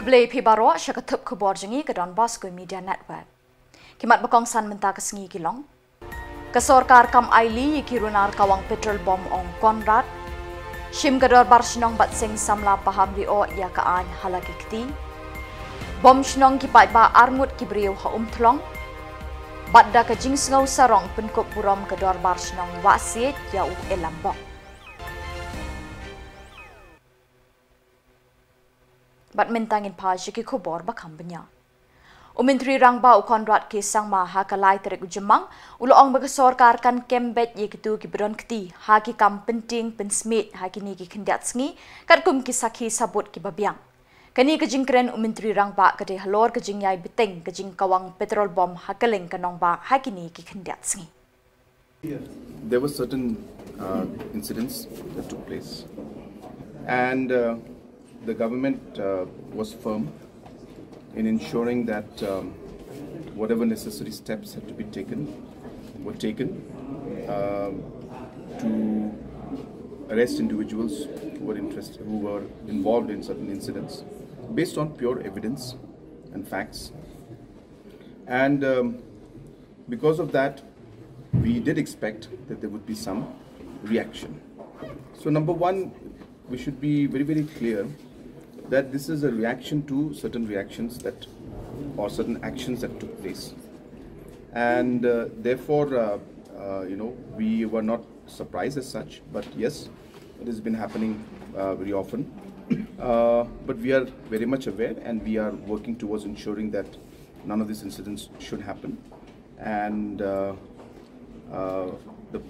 Blay Pibaro syakatup kubor jengi ke Don Bosco Media Network. Kimat bakong san menta kesengi kilong. Kesorkar kam aili kirunar kawang petrol bom ong Konrad. Shim kador bar shnong bat sing samla paham rio ya kaan halaki kti. Bom shnong kipat ba arngut kibriu ha thlong. Badda ka jing ngau sarong penkup burom kador bar shnong wasit ya elambok. Bat mentangin pa shiki kubor bakam benya. Umentri rangba Konrad ke sang ma hakalai terik ujemang uloong bagasorkar kan kembet ye kitu kibron kti haki kam penting pensmit haki ni ki kendat sengi kat kum kisaki sabut ki babiang. Kani kejingkren umentri rangba kade halor kejing yai beteng kejing kawang petrol bom hakaleng kanong ba haki ni ki kendat sengi. There were certain incidents that took place and the government was firm in ensuring that whatever necessary steps had to be taken were taken to arrest individuals who were involved in certain incidents based on pure evidence and facts. And because of that, we did expect that there would be some reaction. So number one, we should be very, very clear that this is a reaction to certain reactions that or certain actions that took place, and therefore we were not surprised as such, but yes, it has been happening very often, but we are very much aware and we are working towards ensuring that none of these incidents should happen, and the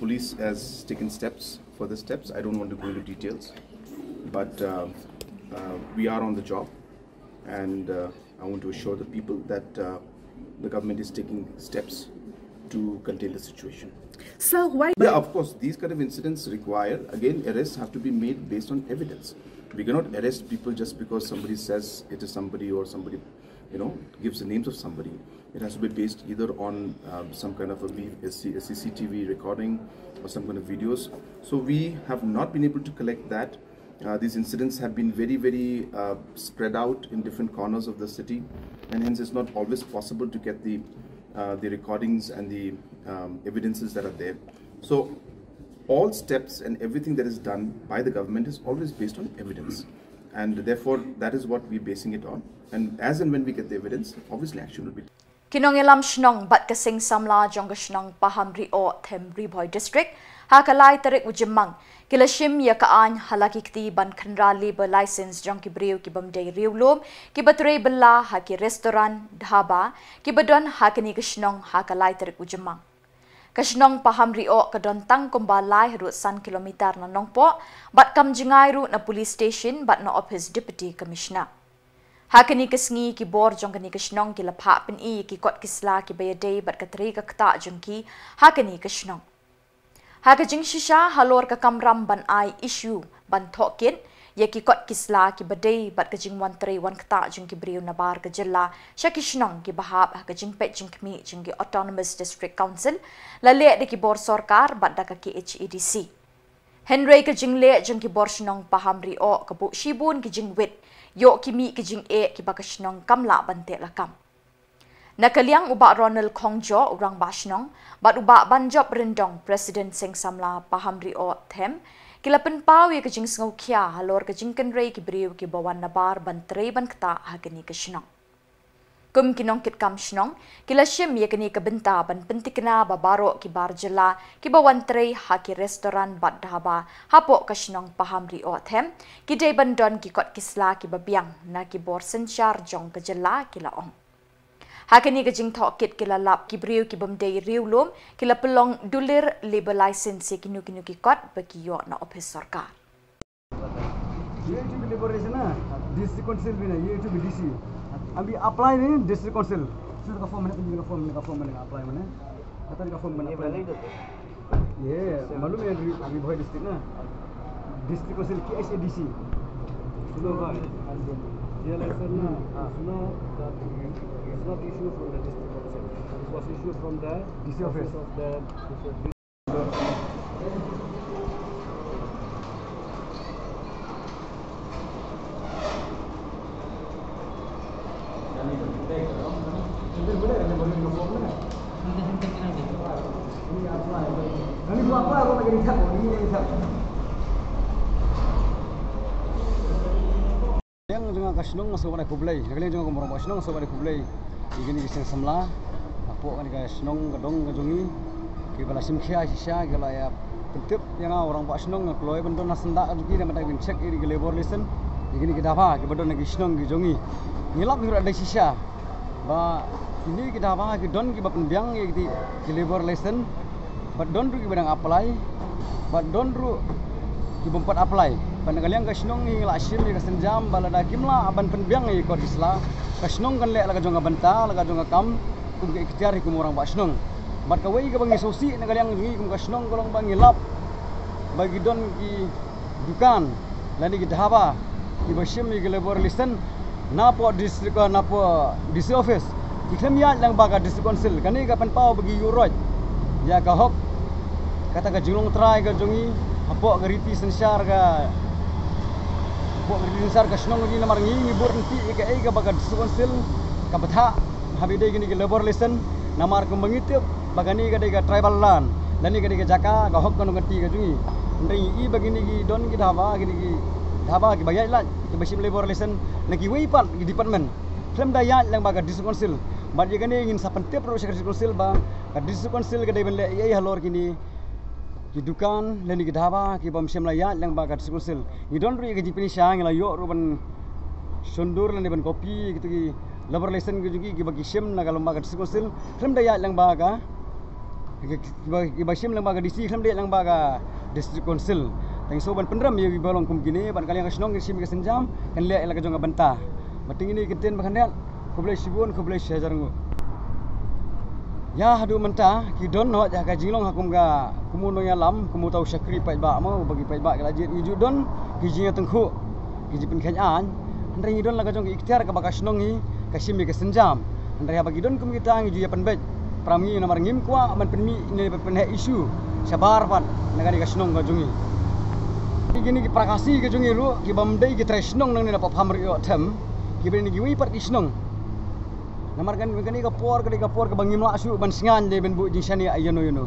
police has taken further steps. I don't want to go into details, but we are on the job, and I want to assure the people that the government is taking steps to contain the situation. So why? Yeah, of course, these kind of incidents require, again, arrests have to be made based on evidence. We cannot arrest people just because somebody says it is somebody or somebody, gives the names of somebody. It has to be based either on some kind of a CCTV recording or some kind of videos. So we have not been able to collect that. These incidents have been very, very spread out in different corners of the city, and hence it's not always possible to get the recordings and the evidences that are there. So all steps and everything that is done by the government is always based on evidence, and therefore that is what we're basing it on. And as and when we get the evidence, obviously action will be taken. Kinong elam shnong bat kasing samla jong shnong paham rio them Riboy district hakalai terik ujemang kilashim ya kaan halaki kti ban khandra labor license jong ki breu ki bamdei riulom ki batre bella ha ki restaurant dhaba ki badon hakani kashnong hakalai terik ujemang kashnong paham rio kadon tang komba lai ru san kilometer na nongpo bat kam jingai ru na police station bat na office deputy commissioner. Hakani kesngi ki bor jong kani kashnong ki lapha pen I ki kot kisla ki bayadei bat katri ka kta jong ki hakani kashnong. Hakajing shisha halor ka kamram ban ai issue ban thokin ye ki kot kisla ki badei bat kajing wan tre wan kta jong ki briu nabar ka jilla shakishnong ki bahab hakajing pet jing kmi jong ki autonomous district council la le de ki bor sarkar bat da ka ki HEDC. Henry kajing le jong ki bor shnong paham ri o ka bu shibun ki jing wit yo kimi kijing ki bakashnong kamla bante lakam. Nakaliang uba Ronald Kongjo urang bashnong bat uba banjob rendong President Seng Samla paham rio them kilapen pau ye kijing ngau kya halor kijing kenrei ki briu ki bawan nabar bantre ban kta hagani kashnong. Kum kinong kit kam shnong kilashim ye kini kabenta ban pentikna babaro ki barjela ki bawan tre ha ki restaurant bat dhaba hapo kashnong paham rio them ki dei bandon ki kot kisla ki babiang na ki bor senchar jong kajela ki laong. Hakani kajing thok kit kila lap ki briu ki bamdei riulom kila pelong dulir labor license kinu ki kot bagi yo na office sarkar. ये to be liberation ना district council भी ना ये to be DC अभी apply नहीं district council सुर का form मैंने apply मैंने कतर का form मैंने ये मालूम है अभी भोई district ना district council की SADC सुनो भाई ये लेसन ना सुनो it's not issue from the district council it was issue from the DC office of the Ini apply. Ini buat apa? Aku lagi dicap. Ini yang dicap. Yang jangan kasinong masuk pada kublai. Nakalian jangan kumurang kasinong masuk pada kublai. Ini kisah semla. Apa kan kasinong kadong kadongi. Kibala simkhia sisa kala ya pentip yang orang kasinong keluar bentuk nasenda juga nama tak cek ini ke labor listen. Ini kita apa? Kita bentuk kasinong kadongi. Ngilap ni ada sisa. Ba ini kita apa? Kita don kita penbiang kita ke labor listen. But don ru kita apply. But don ru kita buat apply. Pada kalian kasinong ni lasim ni kasenjam balada kimla aban penbiang ni kod isla. Kasinong kan lek laga jonga benta, laga jonga kam kum ke ikhtiar kum orang kasinong. Bat kawai ke bangi sosi na kalian ni kum kasinong kolong bangi lap. Bagi don ki dukan lani ki dhaba ki basim ni ke labor listen napo district napo DC office. Ikhlam ya lang baga district council kani ka panpau bagi uroj. Ya ka hok kata ka jilong try ka jongi apo gariti sensar ka buat ngerisar kasinong lagi nama rangi ngibur nanti ika baga diskonsel kabetha habide gini ke labor lesson namar kembangitip bagani ka dega tribal land lani ka dega jaka ka hok kan ngerti ka jungi ndai i bagini gi don ki dhaba gini ki dhaba ki bayai lan ki basim labor lesson naki weipat ki department film daya lang baga diskonsel bad ye gani ingin sapentip ro diskonsel ba ka diskonsel ka dega le ai halor kini Kidukan leni kedaba ki bom semlaya lang bagat sekunsel ni don ri ki pinisang la yo ruban sundur leni ban kopi gitu ki labor lesson ki jugi ki bagi sem na kalau bagat sekunsel klem daya lang baga ki basim lang baga disi klem daya lang baga district council teng so ban pendram ye bolong kum kini ban kalian kasinong ki sim ki senjam kan le la ka jonga benta bating ini kiten bakanel ko boleh sibun ko boleh sejar ngu ya hadu mentah kidon no ja kajinglong hakum ga kumuno ya lam kumu tau syakri pai ba mau bagi pai ba lajit ni judon kijinya tengku kiji pen khanyan ndai don laga jong ikhtiar ka bakas nongi kasim ke senjam ndai bagi don kum kita ngi ya penbet prami nomor ngim kwa man penmi ni pen isu sabar pan negari kasnong ga jongi gini ki prakasi ga jongi ru ki bamdai ki tresnong nang ni dapat pamri yo them ki beni ki wi par kisnong namar kan kani kapor ke bangim la asu ban singan de ben bu jinsani ayano yono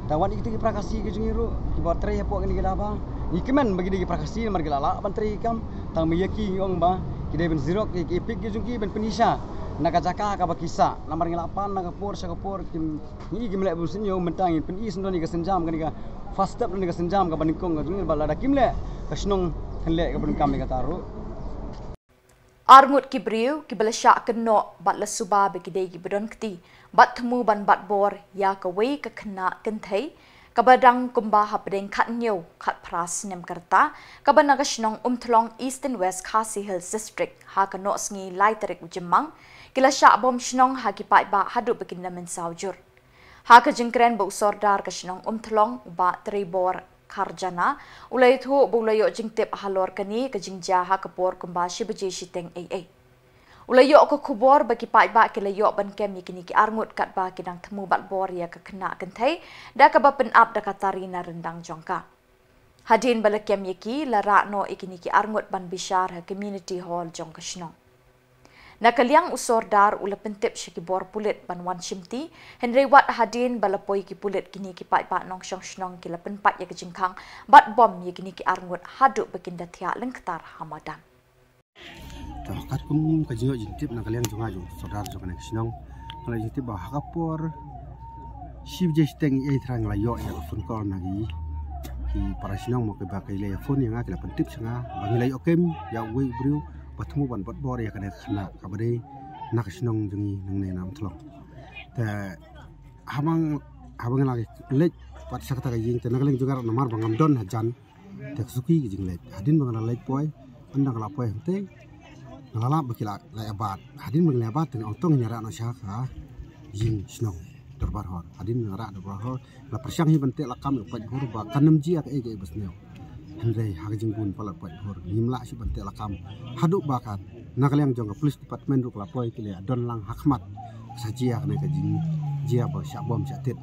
tawan itu ki prakasi ke jungiru ki bot tre hapo kani apa ikemen bagi di prakasi namar gelala ban tre kam tang meyaki ngong ba ki de ben zirok ki epik ki jungi ben penisa nakajaka ka bakisa namar ngelapan nakapor sakapor kim ni ki melek bu senyo mentang pen is ndoni ka senjam kani ka fast step ni ka senjam ka banikong ka jungi balada kimle kasnong henle ka ben kam ka taru Armut ki briu ki belasyak keno bat la suba be ki dei ki bedon kti bat thmu ban bat bor ya ka wei ka khna kenthei ka badang kumba hapdeng khat nyeu khat pras nem karta ka banaga shnong umthlong east and west khasi hills district ha ka no sngi laiterik ujimang kila sha bom shnong ha ki pai ba hadu bekin namen saujur ha ka jingkren bo sordar ka shnong umthlong ba tribor Karjana ulai thu bulayo jingtep halor kani ka jingja ha kapor kumba shibaji shiteng ai ulayo ko khubor bagi pai ba ke layo ban kem ni kini ki arngut kat ba kidang themu bat bor ya ka kena kenthai da ka ba pen up da katari na rendang jongka hadin balakem yaki lara no ikini ki arngut ban bishar ha community hall jongka shnong nakaliang usordar ula pentip shiki bor pulit ban wan shimti henry wat hadin balapoi ki pulit kini ki pai pa nong shong shnong ki lapen pat ya kejingkang bat bom ye kini ki arngut hadu bekin dathia lengktar hamadan kat kum kajingo jintip nakaliang jonga jong sordar jong nek shnong kala jintip ba hakapor shib je steng e thrang la yo ya fun kol nagi ki para shnong mo ke ba kai le phone yang akila pentip sanga bangilai okem ya we bru patmu ban bot bor ya kana khna kabade nak shnong jungi nangne nam thlong ta hamang lagi lek pat sakta ga ying ta nagaleng jungar namar bangam don hajan tek suki gi jinglek hadin bangala lek poi andang la poi hente ngalala bakila la abat hadin bangla abat ten otong nyara no syaka ying shnong darbar hor hadin ngara darbar hor la persyang hi bante la kam pat hor ba kanam ji ak ege basneo Henry hagajing gun palat pat hor nimla si bante la kam haduk bakat nakaliang jong police department ru lapoi kile don lang hakmat sajia kana ka jing jia ba syabom chatit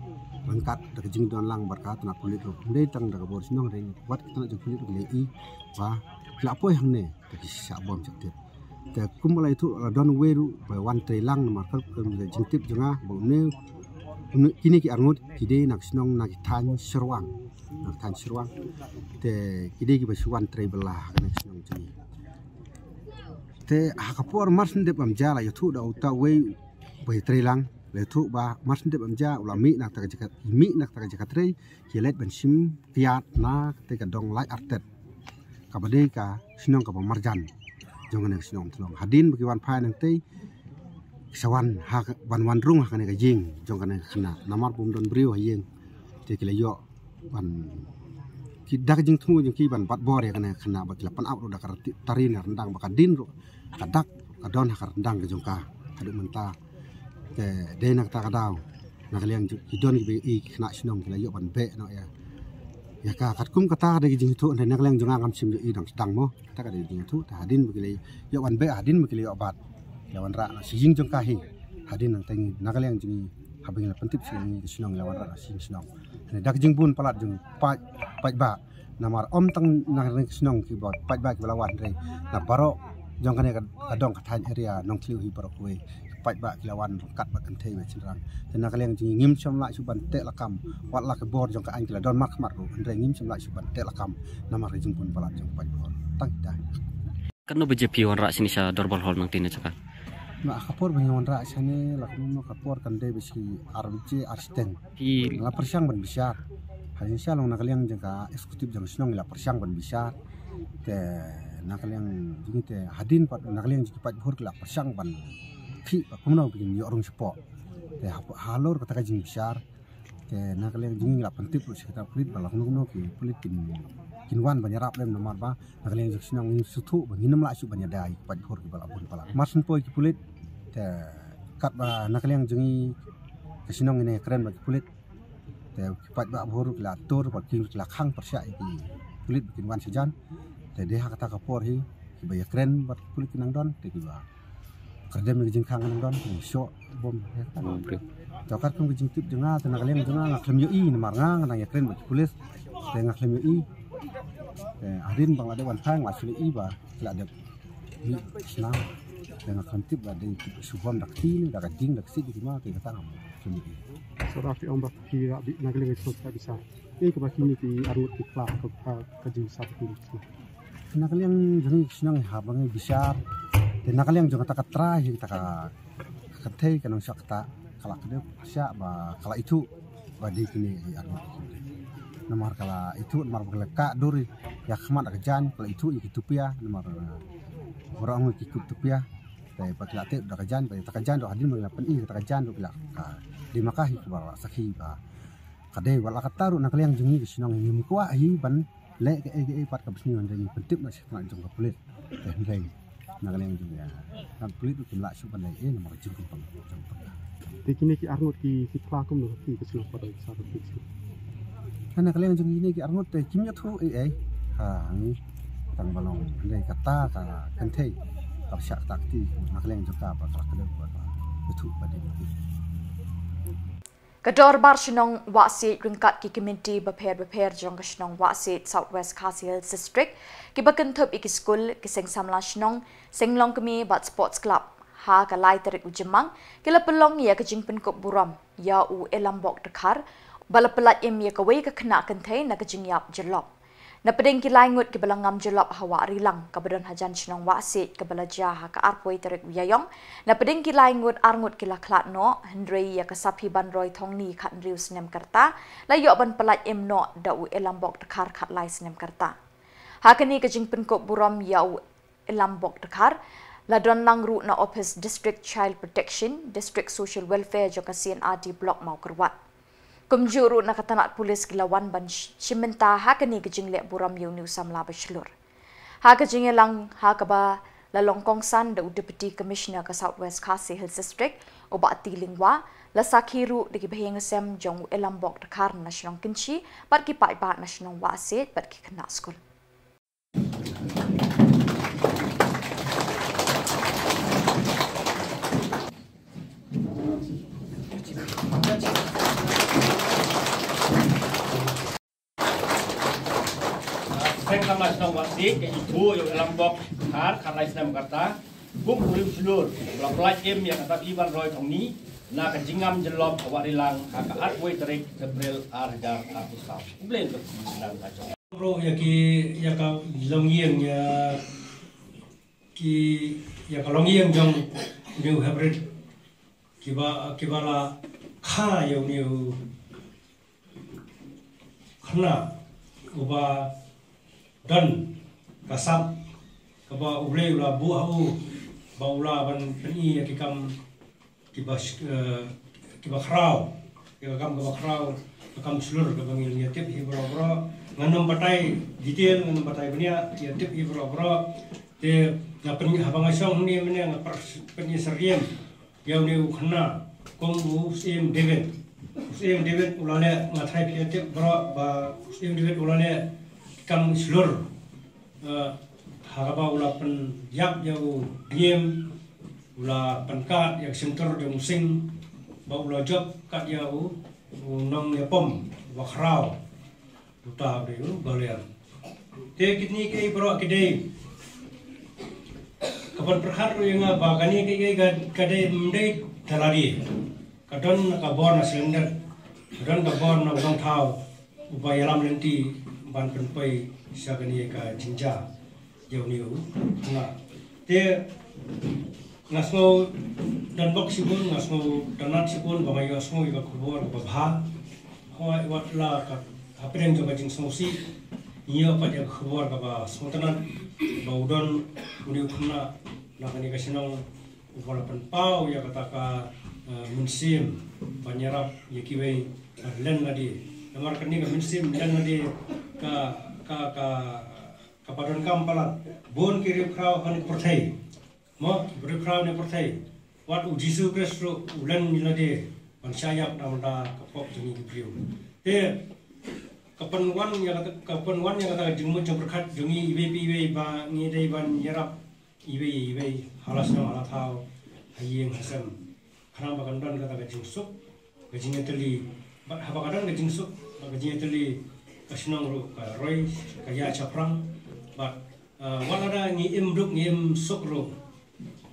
lengkat da jing don lang berkat na pulit ru ndei tang da bor sinong reng wat kita jong pulit le i ba lapoi hang ne ka syabom chatit ta kumala itu don weru ba wan tre lang na markal kum jing tip jonga bo ne kini ki arngut kide nak senong nak tan serwang te kide ki basuan trebelah nak senong jeni te hakapor marsen de pamjala yatu da uta we bai trelang le tu ba marsen de pamja ulami nak ta jakat tre kilet bensim tiat na te ka dong lai artet kabade ka senong ka marjan jongan nak senong tolong hadin bagi wan phai nang te sawan hak wan rung hak ne ka jing jong kana khina namar bum don brio hayeng te kila yo ban ki dak jing thu jong ki ban bat bor ya kana khina ba kila pan ap ro dak tarin rendang ba kadin ro kadak kadon hak rendang ke jong ka hadu menta te de nak ta kadaw nak liang ki don ki i khina sinong kila yo ban be no ya ka kat kum kata de jing thu ne nak liang jong ngam sim i dang mo ta ka de jing thu ta hadin ba kila yo ban be hadin ba kila yo bat lawan ra si jing jong kahi hadin nang tengi nakaliang jing habing la pentip sing sinong lawan ra sing sinong ne dak jing bun palat jong paj ba namar om tang nang sinong ki bot paj ba ki lawan re na baro jong kane ka dong ka than area nong kliu hi baro kuwe paj ba ki lawan kat ba kan thei we chinrang te nakaliang jing ngim chom la suban te lakam wat la ka bor jong ka an ki la don mak mat ro re ngim chom la suban te lakam namar jing bun palat jong paj bor tang da kan no BJP wan ra sini sa dorbal hol nang tine chaka ma kapor banyawan ra sane lakno kapor kan de bisi RBC Arsten hi la persiang ban besar halin sia long nakaliang jangka eksekutif jang senong la persiang ban besar te nakaliang jingi te hadin pat nakaliang jiki pat bhur la persiang ban thi pa kumno bikin yo rong sepo te halor kata ka jing besar te nakaliang jingi la pentip lu sekitar kulit bala kumno ki kulit kinwan banyarap lem nomar ba nakaliang jik senong ni sutu banginam la su banyadai pat bhur ki bala bun bala masun poi ki kulit te kat ba nakaliang jungi kasinong ini keren bagi kulit te pat ba bhur la tur pat king la khang persya iki kulit bikin wan sejan te deha kata kapor hi ki ba keren bat kulit kinang don te ki ba kerdem ngi jing khang nang don so bom ya kan jokat kum jing tip junga te nakaliang junga ngaklem yo i namar nang ya keren bagi kulit te ngaklem yo i te adin bang ade wan phang wa suli i ba la de ni senang dengan kantip ada subam dak tin dak ding dak sik di ma ke kata nam sendiri Rafi om bak kira bi nagling itu bisa ke baki ni ki arut ki kla ka jing satu tu nakaliang jeng senang habang besar dan nakaliang jeng kata katra hi kata kathei kanong sakta kala kede sia ba kala itu badi kini arut nomor kala itu nomor beleka duri ya khmat dak jan kala itu ikitupia nomor orang ikitupia te paklate dak jan pa takajan do hadin mala pen i takajan do bila ka di makahi ku bala sakhi ba kade wala kataru nakaliang jengi sinong ngim kwa hi ban le ke pat ka bisni on jengi pentip na sikna jong ka pulit te ndai nakaliang jengi ya kan pulit tu la su ban le nomor jing ku pang jong pa te kini ki arnut ki klakum no ki bisno pada satu tu kan nakaliang jengi ni ki arnut te kimya thu ha ni tang balong ndai kata ka kentei persyak takti nakaliang juga bakal kedua buat betul pada ini. Kador bar shenong wasit ringkat ki community beper jong ka shenong wasit Southwest Khasi Hills District ki bakan thup iki school ki seng samla shenong senglong kami bat sports club ha ka lai tarik ujemang kila pelong ya ka jingpen kop buram ya u elambok dekhar bala pelat im ya ka wei ka kena kentai na ka jingyap jelop. Na pedeng ki laingut ki belangam jelap hawa rilang ka badan hajan shenong wasit ka balaja ha ka arpoi tarik uyayong na pedeng ki laingut arngut ki laklat no hendrei ya ka sapi banroi thongni khat riu snem karta la yo ban pelat im no da u elambok dekhar khat lai snem karta ha kani ka jingpen ko buram ya u elambok dekhar la don lang ru na office district child protection district social welfare jo ka CNRD block mau kerwat kumjuru na katanat polis kilawan ban shimenta hakani kejingle buram yu new samla bashlur hakajinge lang hakaba la longkong san da deputy commissioner ka Southwest Khasi Hills District oba tilingwa la sakhiru de beheng sem jong elambok dekhar national kinchi pat ki pai ba national wasit pat ki khna school Sama senang wasit ke ibu yang elambok dekhar khat lai snem karta bung pulim sulur la plaj em yang kata iban roi thong ni na ka jingam jelop awarilang haka atway tarik Gabriel Arjar Artusau. Blame ko silang kajo. Bro ya ka longieng ya ka longieng jong new hybrid kibala kha yo new khna uba dan kasam kaba uble ula bu au baula ban peni ya kikam kiba khrau kikam kam sulur ka bangil ya tip hibro nganam batai detail nganam batai bania ya tip hibro te na pen habang asong ni mene ngapar peni seriem ya ni khna kong usim David ulale ngathai pi tip bro ba usim David ulale kam sulur haraba ula pen yak yau diem ula penkat yak center jong sing ba ula job kat yau nong ya pom wakrau uta de balian te kitni ke bro kide kapan perhar yang ba kani ke kade mdei talari kadon ka bon cylinder kadon ka bon na long thau upayalam lenti ban penpai sagani ka jinja yau niu na te ngasmo dan box sibun ngasmo danat sibun ba mai ngasmo iba kubor ba bha hoi wat la ka apreng jo jing sosi iyo pa dia kubor ba smotanan ba udon uniu khna na kani ka sinong ubala pan pau ya kata ka munsim banyarap yekiwe len ngadi namar kani ka munsim len ngadi ka kapadon kampalan bon kiri krau hani perthai mo kiri krau ne perthai wat ujisu kresro ulan milade pansayap damda kapok jeni kipriu te kapan wan yang kata jengmo jeng berkat jengi ibe ba ngidai ban yarap ibe halas na halatau hayeng hasam khana bakan dan kata jingsuk gajing teli haba kadang jingsuk gajing teli kasinong ro ka roy kaya chaprang but walada ngi imduk ngi im sukro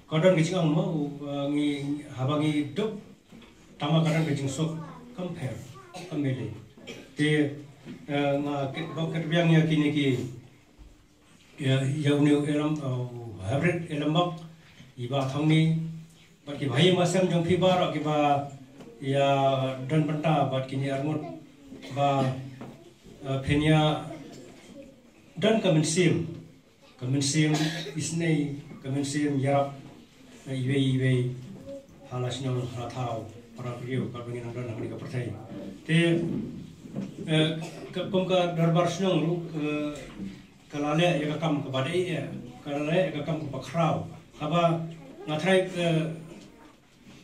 kadang gijing mo ngi habangi duk tama kadang gijing suk compare kamele te nga ket biang ya kini ki ya yaunu elam hybrid elambak iba thangni bat ki bhai masam jong phi bar ki ba ya dan penta bat kini armut ba phenia dan kemensim isnei kemensim yarap ibe halas nol halatau para beliau ka bengin dan ngani ka percaya te ka darbar snong lu kalale ya kam ka badai ya kalale ya kam ka pakrau aba ngathai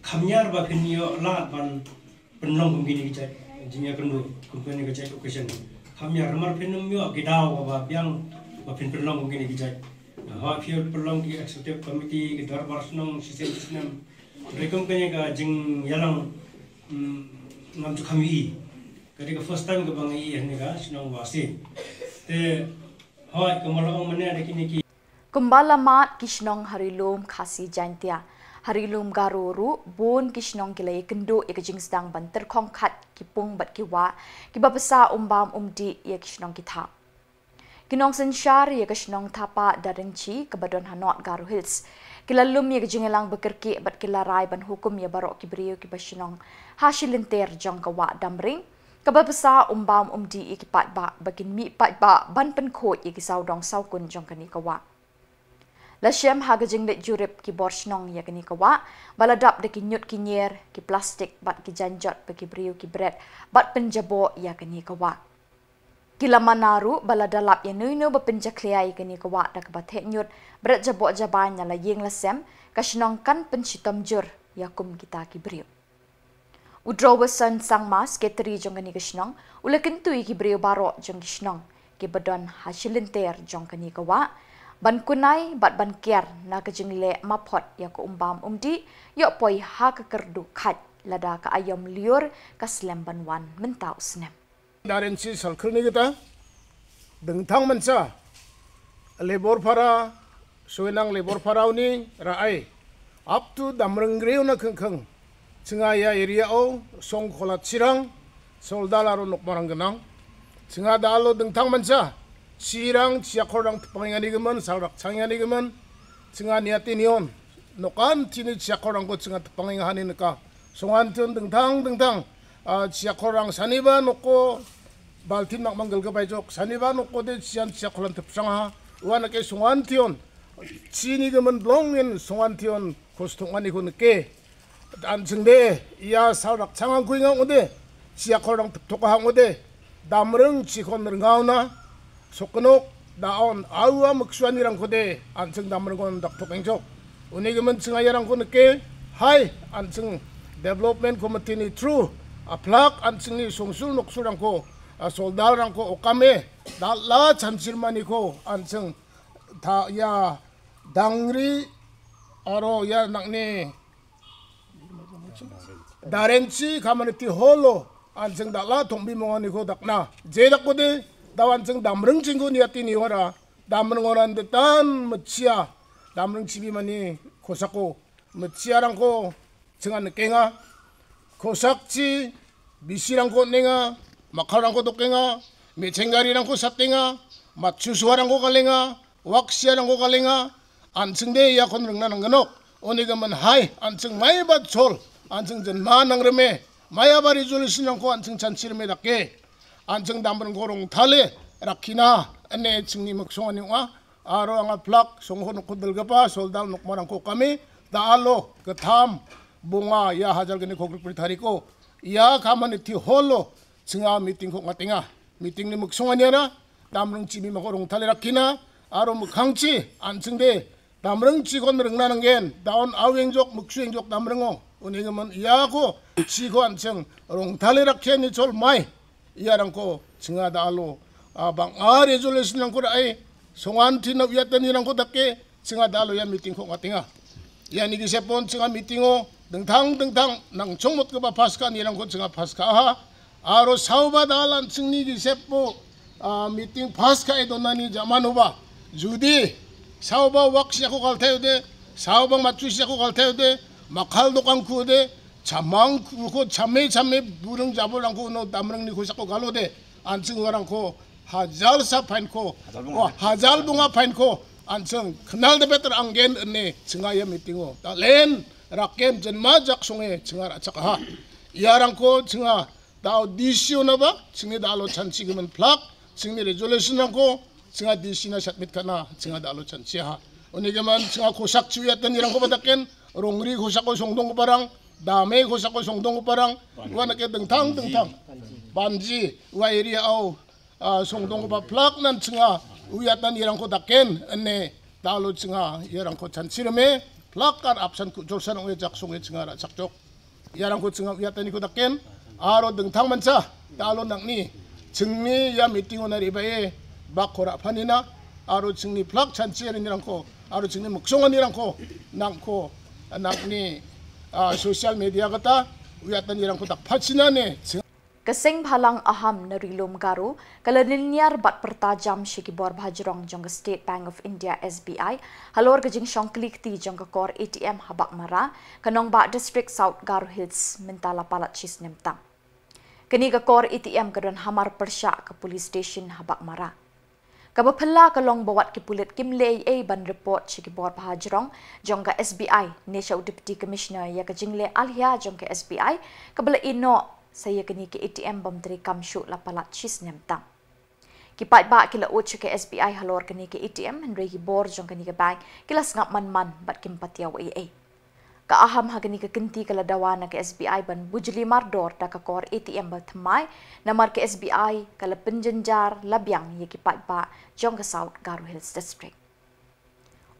khamyar ba phenio la ban penlong kumgini kicai jinya kendu kumpeni kicai occasion khamyar mar phenum yo gidau ba biang ba penlong kumgini kicai ha fiel penlong di executive committee ke darbar snong sistem rekom kanya ka jing yalang ngam tu kami ketika first time ke bangi ini ka snong wasi te hoi kemalong mane ada kini ki Kumbala mat kishnong harilum khasi jantia harilum garuru bon kishnong kilai kendo ekajing sedang banter kongkat kipung bat kiwa kibapasa umbam umdi ya kishnong kita kinong sensyar ya kishnong tapa darengchi kebadon hanot garu hills kilalum ya kajingelang bekerki bat kilarai ban hukum ya barok kibriyo kibashinong hasilinter jong kawa damring kebapasa umbam umdi ikipat ba bagin mi pat ba ban penkot ya kisau dong saukun jong kani kawa Lasyam hagajing let jurip ki borsnong ya kini kawa baladap de kinyut kinyer ki plastik bat ki janjot bagi briu ki bread bat penjabo ya kini kawa kilamanaru baladalap ya nuino ba penjakliai kini kawa dak bathe nyut bread jabo jabanya la yeng lasem kasnong kan pensitom jur ya kum kita ki briu udrowasan sangmas ketri jong kini kasnong ulakin tu ki briu baro jong kisnong ki badon hasilinter jong kini kawa ban kunai bat ban kiar na kejingle mapot ya ko umbam umdi yo poi ha ka kerdu khat lada ka ayam liur ka slem ban wan mentau snem darin si salkhni kita dengthang mansa lebor phara soinang lebor pharauni raai up to damrengreu na khang Tengah ya area o song kolat sirang soldal aro nok marang genang. Tengah dalo dengtang manca sirang siak orang pangingani geman salrak changani geman. Tengah niati nion nokan tini siak orang ko tengah pangingani neka. Songan tiun dengtang siak orang saniba noko baltin mak manggal ke bajok saniba noko de siak kolan tepsanga. Wana ke songan tiun sini geman blongin songan tiun kostongan ikun ke. 안승대 이야 사락 창한 구인강 오데 지약호랑 독하항 오데 담릉 지콘르 가오나 속근옥 나온 아우와 먹수안이랑 고데 안승 담릉 건 닥토갱적 오네금은 증하야랑 고느께 하이 안승 데벨롭먼트 코미티니 트루 아플락 안승니 송술 녹수랑고 솔달랑고 오까메 날라 잔실만이고 안승 다야 당리 아로 야 낙니 Darenci kamaniti holo anseng dakla tombi mongani ko dakna jedak kode dawanseng damreng cinggu niati ni ora damreng oran detan mecia damreng cibi mani kosako mecia rangko cengan kenga kosakci bisirangko nenga makarangko dokenga mecenggari rangko satenga matsusuarangko kalenga waksiarangko kalenga anseng de ya kon rengna nanggenok onigaman hai anseng mai bat sol 안승 전 마낭름에 마야바리 줄리신랑고 안승 잔치름에 닿게 안승 담은 고롱 달래 라키나 안내 증니 먹송하니와 아로앙아 플락 송호놓고 들가봐 솔달 녹마랑고 까미 다알로 그탐 봉아 야 하잘근이 고글불 다리고 야 가만히 티 홀로 증아 미팅 공가띵아 미팅니 먹송하니라 담릉 집이 먹고롱 달래 라키나 아로 먹강치 안승대 담릉 직원 릉나는 겐 다운 아우행족 먹수행족 담릉어 오늘은 이하고 지구안청 롱탈레라케니 졸마이 이하랑고 증하다알로 방아 레졸레슨랑고 아이 송안티나 위았더니랑고 답게 증하다알로 야 미팅 공가띵아 야니기 세번 증하 미팅오 등탕 낭총못 그바 파스카니랑고 증하 파스카하 아로 사우바다알란 증니기 세포 미팅 파스카에 돈나니 자마노바 주디 사우바 왁시하고 갈테요데 사우바 맞추시하고 갈테요데 막할 독한 구데 자망 구고 참매 무릉 잡으랑고 너 담릉니 고사고 갈로데 안증거랑고 하잘사 파인코 하잘 bunga 파인코 안증 그날데 베터 안겐 은네 증하여 미팅오 렌 락겜 전마 작송에 증하라 착하 이하랑고 증하 다오 디시오나바 증에 달로 찬치기면 플락 증내 레졸레션랑고 증하 디시나 샷밋카나 증하 달로 찬치하 오니게만 증하 고삭 주였던 이랑고 받았겐 롱리 고사고 송동고 바랑 다메 고사고 송동고 바랑 와나게 등탕 반지 와 에리아 아우 송동고 바 플락 난 층아 우야탄 이랑고 닥겐 안네 달로 층아 이랑고 잔치름에 플락간 앞산 조선 오에 작송에 층아라 작적 이랑고 층아 우야탄 이고 닥겐 아로 등탕 만차 달로 낙니 증리 야 미팅오 나리바에 바코라 파니나 아로 증리 플락 잔치에는이랑고 아로 증리 먹송원이랑고 남고 nakni social media kata uyatan irang kutak pachinane Kesing phalang aham narilum garu kalaninyar bat pertajam shikibor bhajrong jong State Bank of India SBI halor gajing shongklik ti jong kor ATM habak mara kanong ba district South Garo Hills mentala palat chis nemtang kini kor ATM kadon hamar persya ke police station habak mara Kabapala kalong bawat kipulit kimlei ban report shikibor bhajrong jong ka SBI National Deputy Commissioner ya kajingle alhia jong ka SBI kabala ino saya kini ke ATM bamtri kamshu la palat chis nemtang kipat ba kila uch ke SBI halor kini ke ATM henry gibor jong kini ke bank kila sngap man bat kimpatiaw kaaham hagani ke kenti kala dawana ke SBI ban bujli mardor da ka kor ATM ba thamai namar ke SBI kala penjenjar labyang ye kipat ba jong ka South Garo Hills District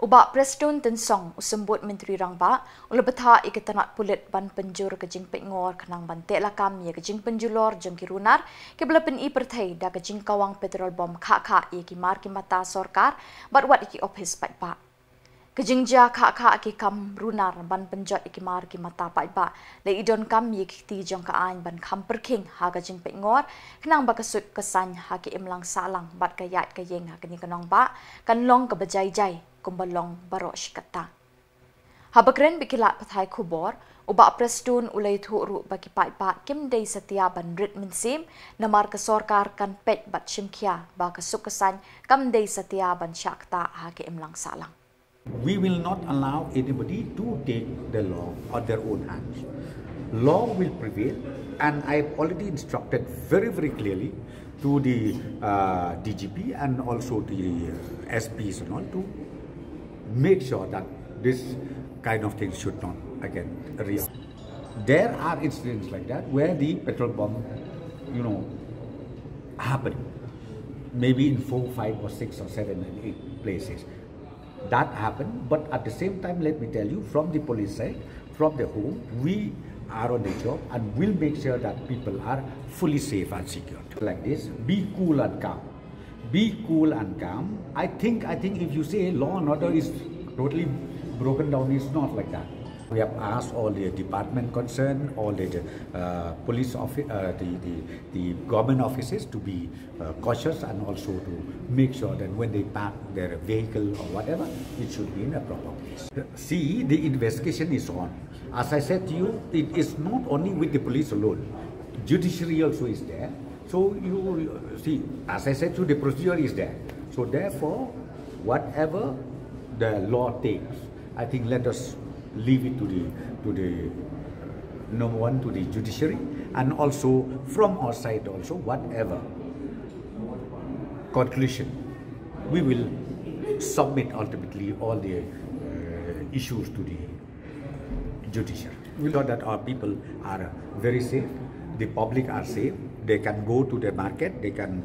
uba Preston tensong usembut menteri rangba ulabetha iketanat pulit ban penjur ke jing pengor kanang ban telakam ye ke jing penjulor jong ki runar ke belapen I perthai da ke jing kawang petrol bom kha ye ki mar ki mata sarkar bat wat ki office pat ba Kejingja kak ki kam runar ban penjot ikimar ki mata pai ba le idon kam ye ti jong ka ain ban kam perking ha ka jing pengor kenang ba kasut kesan ha ki imlang salang bat ka yat ka yeng ha kini kanong ba kan long ka bajai jai kumbalong baro shikata Habakren bikilat pathai kubor, uba prestun ulay thuru bagi pa kim day setia ban rit minsim, namar ke sorkar kan pet bat shimkia, ba kesukesan kam day setia ban syakta hake imlang salang. We will not allow anybody to take the law on their own hands. Law will prevail, and I have already instructed very clearly to the DGP and also the SPs and all to make sure that this kind of things should not again reoccur. There are incidents like that where the petrol bomb, happen, maybe in 4, 5, or 6, or 7, and 8 places. That happened, but at the same time, let me tell you, from the police side, from the home, we are on the job and will make sure that people are fully safe and secure. Like this, be cool and calm. Be cool and calm. I think if you say law and order is totally broken down, it's not like that. We have asked all the department concerned, all the police office, the government offices to be cautious and also to make sure that when they park their vehicle or whatever, it should be in a proper place. See, the investigation is on. As I said to you, it is not only with the police alone. Judiciary also is there. So you see, as I said to you, the procedure is there. So therefore, whatever the law takes, I think let us leave it to the number one, to the judiciary, and also from our side also, whatever conclusion we will submit ultimately all the issues to the judiciary. We know that our people are very safe, the public are safe, they can go to the market, they can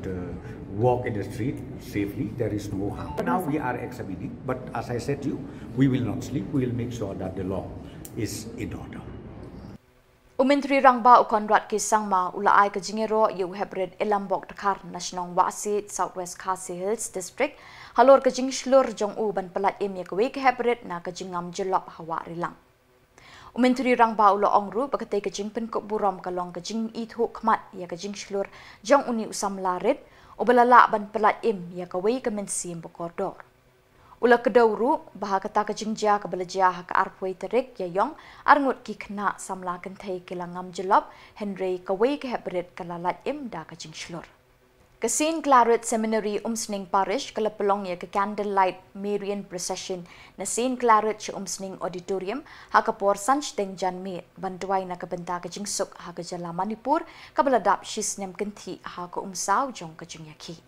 walk in the street safely, there is no harm. Now we are examining, but as I said to you, we will not sleep, we will make sure that the law is in order. Umintri rangba ukonrat kisangma ulaay ka jingero yu hebred elambok dakar national wasi Southwest Khasi Hills District halor ka jingslur jong uban pelat emya kawe ka hebred na ka jingam jelop hawa rilang. Umintri rangba ulo ongru bakatay ka jingpen ko burom kalong ka jing ithu kmat ya ka jingslur jong uni usam larit ubalala ban pelat em ya kawe ka mensim bokordor. Ula kedawru baha kata ka jingja ka belajah ka arpway terik yayong arngut ki kena samla kentay kilangam jelop Henry kawe ka hebred kalalat em da ka jingslur. Kasin Claret Seminary Umsning Parish kalapelong ya ka Candlelight Marian Procession na St. Claret sa Umsning Auditorium hakapor sanch deng janmi bantuay na kabenta ka jingsuk haka jala Manipur kabaladap shisnem kenti haka umsaw jong ka jingyaki.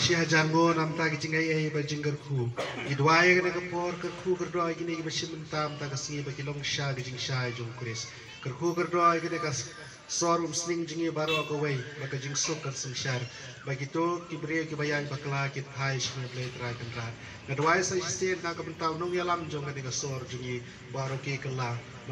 Syah jango namta kijingai ai bajinggar khu gidwai gane kapor kerkhu kerdoi gine gibasim mentam ta kasingi bakilong sha gijing sha jong kuris kerkhu kerdoi gane kas sorum sling jingi baro ko wei baka jing sok kan singshar bagito kibre ki bayang bakla kit hai shme play tra kan ra gadwai sa sten na ka bentaw nong yalam jong gane ka sor jingi baro ki kala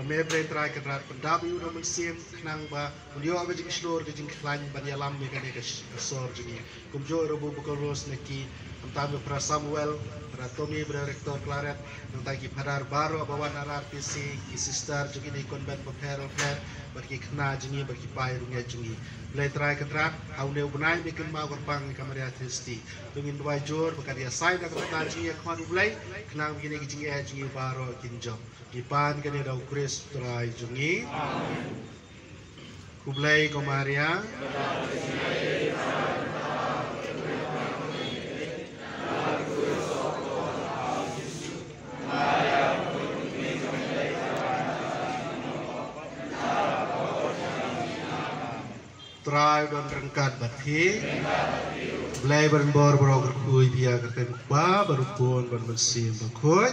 me play tra kan ra pandab yu no sim knang ba undio aba jing slor jing klan ban yalam me gane ka sor jingi kumjo robo bukoros neki antame pra Samuel pra Tommy pra Rector Claret nang tagi padar baro abawan RRPC ki sister jingi ni konben papero flat bagi kena jingi bagi pai runga jingi play try katrat haune ubnai bikin ma gorpang kamaria tristi tungin dua jor bakaria sai da kata jingi khwan ublai kena begini jingi baro kinjo dipan kene da ukres try jingi kublai komaria trai don rengkat bathi blai ban bor bor kui dia kerten ba baru pun ban bersih bakoi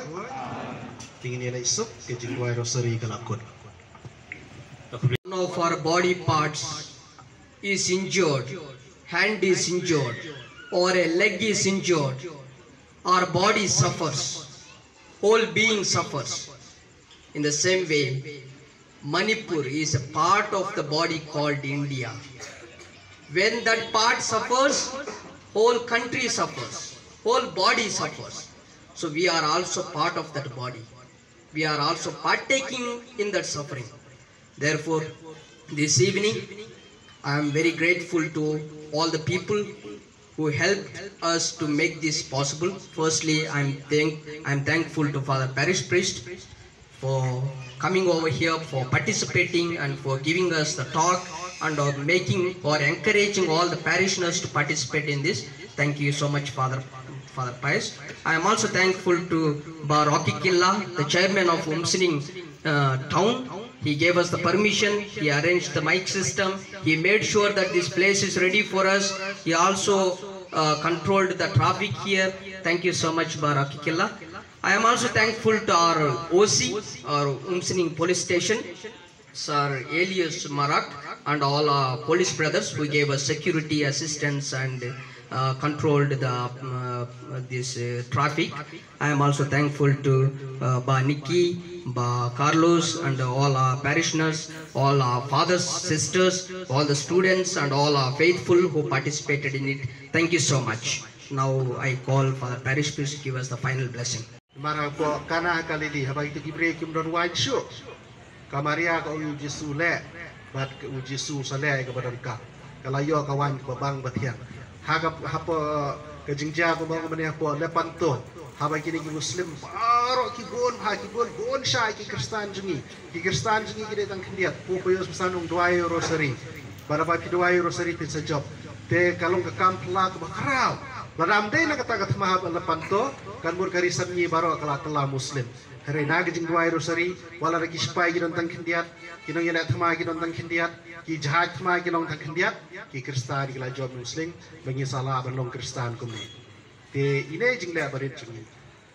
tingin ni isuk ke jingwai rosari kalakut. One of our body parts is injured, hand is injured, or a leg is injured, our body suffers, whole being suffers. In the same way, Manipur is a part of the body called India. When that part suffers, whole country suffers, whole body suffers. So we are also part of that body. We are also partaking in that suffering. Therefore, this evening, I am very grateful to all the people who helped us to make this possible. Firstly, I am thankful to Father Parish Priest for coming over here, for participating and for giving us the talk and for encouraging all the parishioners to participate in this. Thank you so much, Father Pius. I am also thankful to Rocky Killa, the chairman of Umsining town. He gave us the permission, he arranged the mic system, he made sure that this place is ready for us. He also controlled the traffic here. Thank you so much, Rocky Killa. I am also thankful to our OC, our Umsining police station, Sir Elias Marak, and all our police brothers who gave us security assistance and controlled this traffic. I am also thankful to Nikki, Carlos, and all our parishioners, all our fathers, sisters, all the students, and all our faithful who participated in it. Thank you so much. Now I call Father Parish Priest to give us the final blessing. Marah po kana kalili habang itu kibre kim don wine show. Kamaria ka uji sule, bat uji su sale ka badan ka. Kalayo ka wan ko bang bathian. Haga hapo ka jingja ko bang mane po lepanto. Habang kini ki Muslim baro ki gon shay ki Kristan jungi. Ki Kristan jungi kini tang kindiat. Po po yos sanung doayo rosary. Bara ba ki doayo rosary tin sa job. Te kalong ka kampla ka bakraw. Baram day nakatagat mahab lepanto kan mur karisan ni baro kala Muslim. Hari naga jing doayo rosary wala raki spy ginon tang kindiat. Kinong yana thama ginon tang kindiat. Ki jahaj thama ginon tang kindiat. Ki Kristan kala job Muslim bangi salah banlong Kristan kumni. Te ine jing le barit jungi.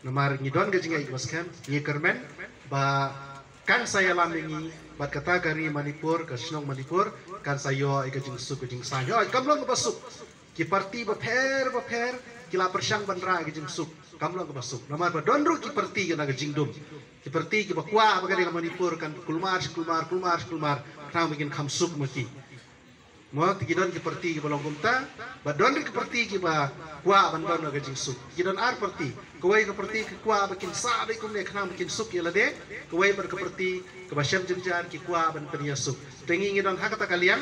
Namar ngidon ga jing ai maskan ye kermen ba kan saya lamingi bat kata kari Manipur ka Shnong Manipur kan sayo ai ka jing su ka jing sa yo kamlong ka basuk ki parti ba pher kila persyang bandra ka jing suk kamlong ka basuk namar ba donru ki parti ka na jing dum ki parti ki ba kwa ba ka Manipur kan kulmar na mungkin khamsuk maki mo tigidon ki parti ki balong kumta ba don ki parti ki ba kwa ban don ka jing suk kidon ar parti kawai ka parti ki kwa ba kin sa ba kum ne khna mungkin suk yela de kawai bar ka parti ka ba syam jenjar ki kwa ban paniya suk tengi ngidon hakata kalian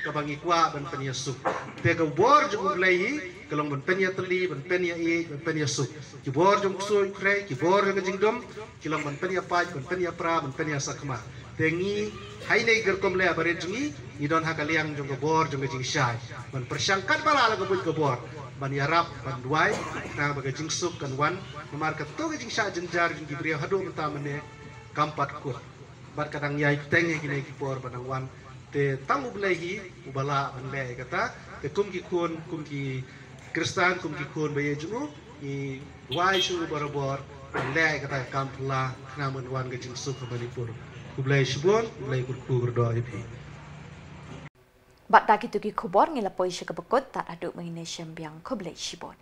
ka bangi kwa ban paniya suk te ka bor jung ulai kalong ban paniya teli ban paniya e ban paniya suk ki bor jung su kre ki bor ka jing dom kilong ban paniya pa ban paniya pra ban paniya sakma tengi hai nei gerkom le bare jungi idon hakaliang jong gobor jong jing syai ban persangkat bala la gobut gobor ban yarap ban duai na baga jing suk kan wan nomar ka to jing sya jenjar jing gibriya hadu mentamane kampat ku bat kadang yai tenge kini ki por ban wan te tamu blehi ubala ban le kata te kum ki Kristan kum ki kun baye jungu i duai su barabor le kata kampla namun wan ga jing suk Manipur kublai shibon kublai kurku berdoa ipi bat dagi tugi kubor ngila poisha kabakot tak aduk menginai syambiang kublai shibon